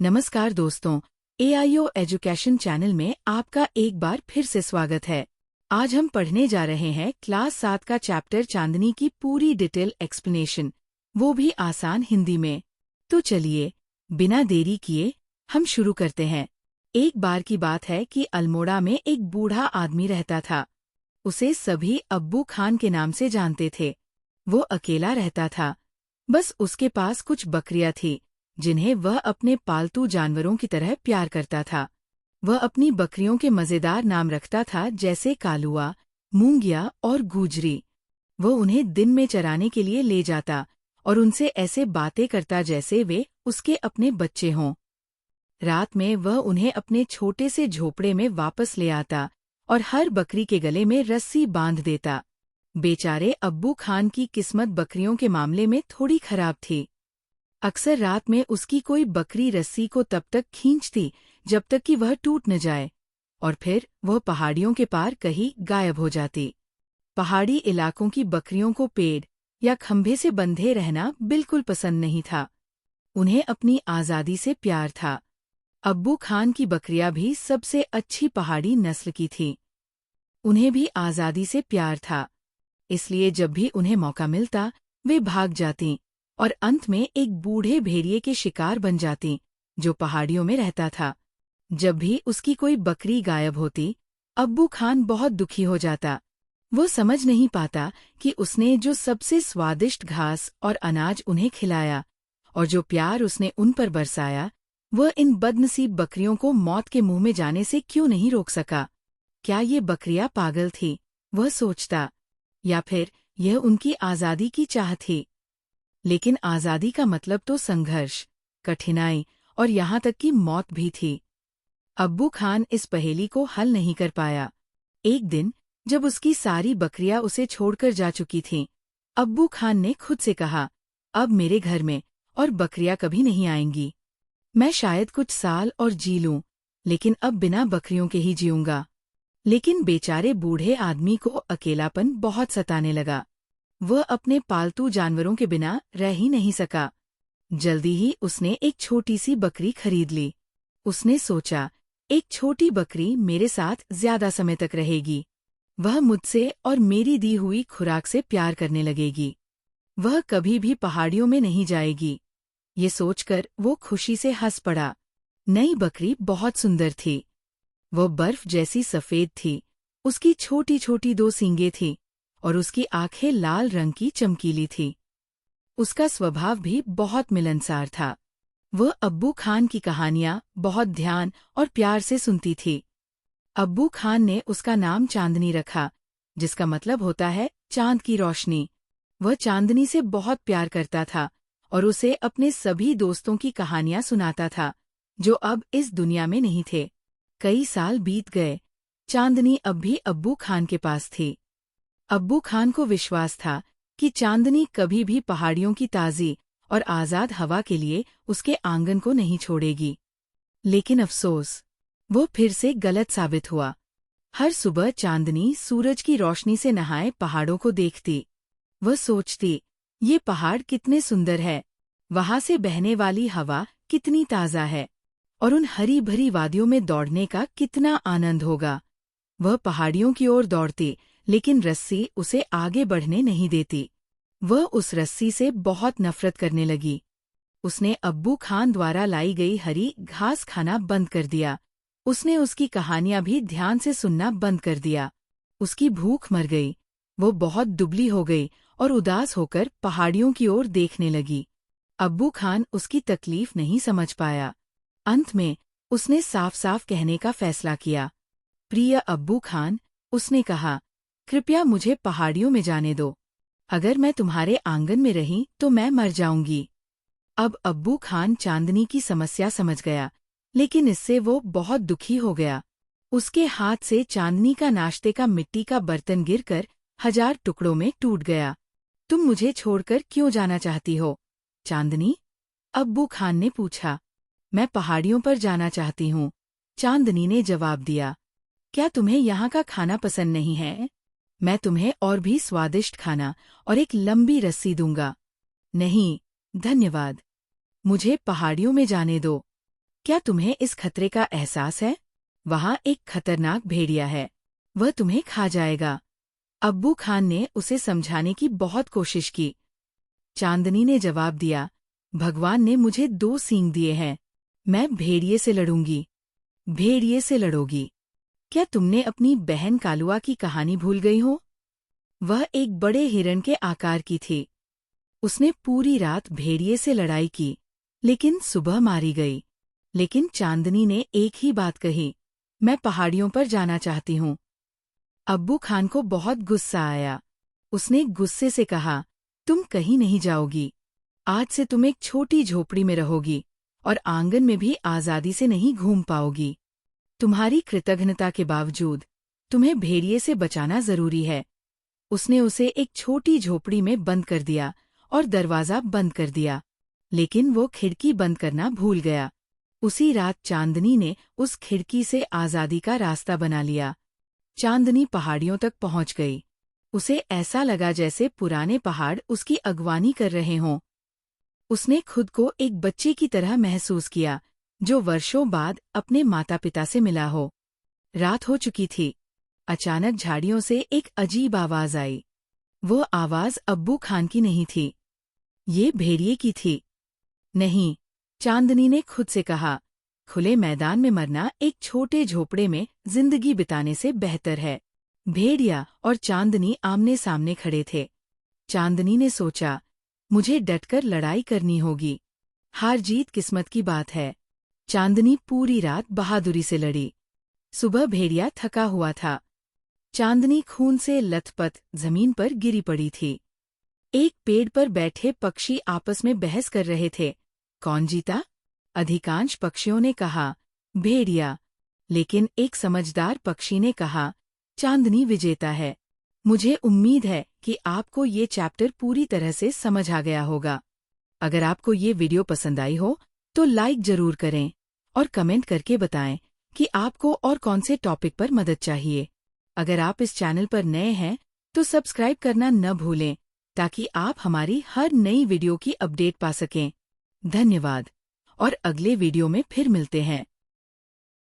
नमस्कार दोस्तों, AIO education channel में आपका एक बार फिर से स्वागत है। आज हम पढ़ने जा रहे हैं क्लास 7 का चैप्टर चांदनी की पूरी डिटेल एक्सप्लेनेशन, वो भी आसान हिंदी में। तो चलिए, बिना देरी किए हम शुरू करते हैं। एक बार की बात है कि अल्मोड़ा में एक बूढ़ा आदमी रहता था। उसे सभी अब्बू खान के नाम से जानते थे। वो अकेला रहता था। बस उसके पास कुछ बकरियां थी जिन्हें वह अपने पालतू जानवरों की तरह प्यार करता था। वह अपनी बकरियों के मजेदार नाम रखता था, जैसे कालुआ, मूंगिया और गुजरी। वह उन्हें दिन में चराने के लिए ले जाता और उनसे ऐसे बातें करता जैसे वे उसके अपने बच्चे हों। रात में वह उन्हें अपने छोटे से झोपड़े में वापस ले आता और हर बकरी के गले में रस्सी बांध देता। बेचारे अब्बू खान की किस्मत बकरियों के मामले में थोड़ी खराब थी। अक्सर रात में उसकी कोई बकरी रस्सी को तब तक खींचती जब तक कि वह टूट न जाए, और फिर वह पहाड़ियों के पार कहीं गायब हो जाती। पहाड़ी इलाकों की बकरियों को पेड़ या खंभे से बंधे रहना बिल्कुल पसंद नहीं था। उन्हें अपनी आज़ादी से प्यार था। अब्बू खान की बकरियां भी सबसे अच्छी पहाड़ी नस्ल की थीं। उन्हें भी आज़ादी से प्यार था, इसलिए जब भी उन्हें मौका मिलता वे भाग जातीं और अंत में एक बूढ़े भेड़िए के शिकार बन जातीं, जो पहाड़ियों में रहता था। जब भी उसकी कोई बकरी गायब होती, अब्बू खान बहुत दुखी हो जाता। वो समझ नहीं पाता कि उसने जो सबसे स्वादिष्ट घास और अनाज उन्हें खिलाया और जो प्यार उसने उन पर बरसाया, वह इन बदनसीब बकरियों को मौत के मुंह में जाने से क्यों नहीं रोक सका। क्या ये बकरियां पागल थी, वह सोचता, या फिर यह उनकी आज़ादी की चाह थी। लेकिन आज़ादी का मतलब तो संघर्ष, कठिनाई और यहाँ तक कि मौत भी थी। अब्बू खान इस पहेली को हल नहीं कर पाया। एक दिन जब उसकी सारी बकरियां उसे छोड़कर जा चुकी थीं, अब्बू खान ने खुद से कहा, अब मेरे घर में और बकरियां कभी नहीं आएंगी। मैं शायद कुछ साल और जी लूं, लेकिन अब बिना बकरियों के ही जीऊंगा। लेकिन बेचारे बूढ़े आदमी को अकेलापन बहुत सताने लगा। वह अपने पालतू जानवरों के बिना रह ही नहीं सका। जल्दी ही उसने एक छोटी सी बकरी खरीद ली। उसने सोचा, एक छोटी बकरी मेरे साथ ज्यादा समय तक रहेगी। वह मुझसे और मेरी दी हुई खुराक से प्यार करने लगेगी। वह कभी भी पहाड़ियों में नहीं जाएगी। ये सोचकर वो खुशी से हंस पड़ा। नई बकरी बहुत सुंदर थी। वह बर्फ जैसी सफेद थी। उसकी छोटी छोटी 2 सींगें थीं और उसकी आंखें लाल रंग की चमकीली थी। उसका स्वभाव भी बहुत मिलनसार था। वह अब्बू खान की कहानियां बहुत ध्यान और प्यार से सुनती थी। अब्बू खान ने उसका नाम चांदनी रखा, जिसका मतलब होता है चांद की रोशनी। वह चांदनी से बहुत प्यार करता था और उसे अपने सभी दोस्तों की कहानियां सुनाता था, जो अब इस दुनिया में नहीं थे। कई साल बीत गए। चांदनी अब भी अब्बू खान के पास थी। अब्बू खान को विश्वास था कि चांदनी कभी भी पहाड़ियों की ताज़ी और आज़ाद हवा के लिए उसके आंगन को नहीं छोड़ेगी। लेकिन अफसोस, वो फिर से गलत साबित हुआ। हर सुबह चांदनी सूरज की रोशनी से नहाए पहाड़ों को देखती। वह सोचती, ये पहाड़ कितने सुंदर है, वहां से बहने वाली हवा कितनी ताज़ा है, और उन हरी भरी वादियों में दौड़ने का कितना आनंद होगा। वह पहाड़ियों की ओर दौड़ती, लेकिन रस्सी उसे आगे बढ़ने नहीं देती। वह उस रस्सी से बहुत नफरत करने लगी। उसने अब्बू खान द्वारा लाई गई हरी घास खाना बंद कर दिया। उसने उसकी कहानियां भी ध्यान से सुनना बंद कर दिया। उसकी भूख मर गई। वो बहुत दुबली हो गई और उदास होकर पहाड़ियों की ओर देखने लगी। अब्बू खान उसकी तकलीफ नहीं समझ पाया। अंत में उसने साफ साफ कहने का फैसला किया। प्रिय अब्बू खान, उसने कहा, कृपया मुझे पहाड़ियों में जाने दो। अगर मैं तुम्हारे आंगन में रही तो मैं मर जाऊंगी। अब अब्बू खान चांदनी की समस्या समझ गया, लेकिन इससे वो बहुत दुखी हो गया। उसके हाथ से चांदनी का नाश्ते का मिट्टी का बर्तन गिरकर 1000 टुकड़ों में टूट गया। तुम मुझे छोड़कर क्यों जाना चाहती हो, चांदनी? अब्बू खान ने पूछा। मैं पहाड़ियों पर जाना चाहती हूँ, चांदनी ने जवाब दिया। क्या तुम्हें यहाँ का खाना पसंद नहीं है? मैं तुम्हें और भी स्वादिष्ट खाना और एक लंबी रस्सी दूंगा। नहीं, धन्यवाद। मुझे पहाड़ियों में जाने दो। क्या तुम्हें इस खतरे का एहसास है? वहाँ एक खतरनाक भेड़िया है, वह तुम्हें खा जाएगा। अब्बू खान ने उसे समझाने की बहुत कोशिश की। चांदनी ने जवाब दिया, भगवान ने मुझे 2 सींग दिए हैं, मैं भेड़िए से लड़ूंगी। भेड़िए से लड़ोगी? क्या तुमने अपनी बहन कालुआ की कहानी भूल गई हो? वह एक बड़े हिरण के आकार की थी। उसने पूरी रात भेड़िए से लड़ाई की, लेकिन सुबह मारी गई। लेकिन चांदनी ने एक ही बात कही, मैं पहाड़ियों पर जाना चाहती हूँ। अब्बू खान को बहुत गुस्सा आया। उसने गुस्से से कहा, तुम कहीं नहीं जाओगी। आज से तुम एक छोटी झोपड़ी में रहोगी और आंगन में भी आजादी से नहीं घूम पाओगी। तुम्हारी कृतघ्नता के बावजूद तुम्हें भेड़िए से बचाना जरूरी है। उसने उसे एक छोटी झोपड़ी में बंद कर दिया और दरवाजा बंद कर दिया, लेकिन वो खिड़की बंद करना भूल गया। उसी रात चांदनी ने उस खिड़की से आजादी का रास्ता बना लिया। चांदनी पहाड़ियों तक पहुंच गई। उसे ऐसा लगा जैसे पुराने पहाड़ उसकी अगवानी कर रहे हों। उसने खुद को एक बच्चे की तरह महसूस किया, जो वर्षों बाद अपने माता पिता से मिला हो। रात हो चुकी थी। अचानक झाड़ियों से एक अजीब आवाज आई। वो आवाज अब्बू खान की नहीं थी, ये भेड़िए की थी। नहीं, चांदनी ने खुद से कहा, खुले मैदान में मरना एक छोटे झोपड़े में जिंदगी बिताने से बेहतर है। भेड़िया और चांदनी आमने सामने खड़े थे। चांदनी ने सोचा, मुझे डटकर लड़ाई करनी होगी। हार जीत किस्मत की बात है। चांदनी पूरी रात बहादुरी से लड़ी। सुबह भेड़िया थका हुआ था। चांदनी खून से लथपथ जमीन पर गिरी पड़ी थी। एक पेड़ पर बैठे पक्षी आपस में बहस कर रहे थे, कौन जीता? अधिकांश पक्षियों ने कहा, भेड़िया। लेकिन एक समझदार पक्षी ने कहा, चांदनी विजेता है। मुझे उम्मीद है कि आपको ये चैप्टर पूरी तरह से समझ आ गया होगा। अगर आपको ये वीडियो पसंद आई हो तो लाइक जरूर करें और कमेंट करके बताएं कि आपको और कौन से टॉपिक पर मदद चाहिए। अगर आप इस चैनल पर नए हैं तो सब्सक्राइब करना न भूलें, ताकि आप हमारी हर नई वीडियो की अपडेट पा सकें। धन्यवाद और अगले वीडियो में फिर मिलते हैं।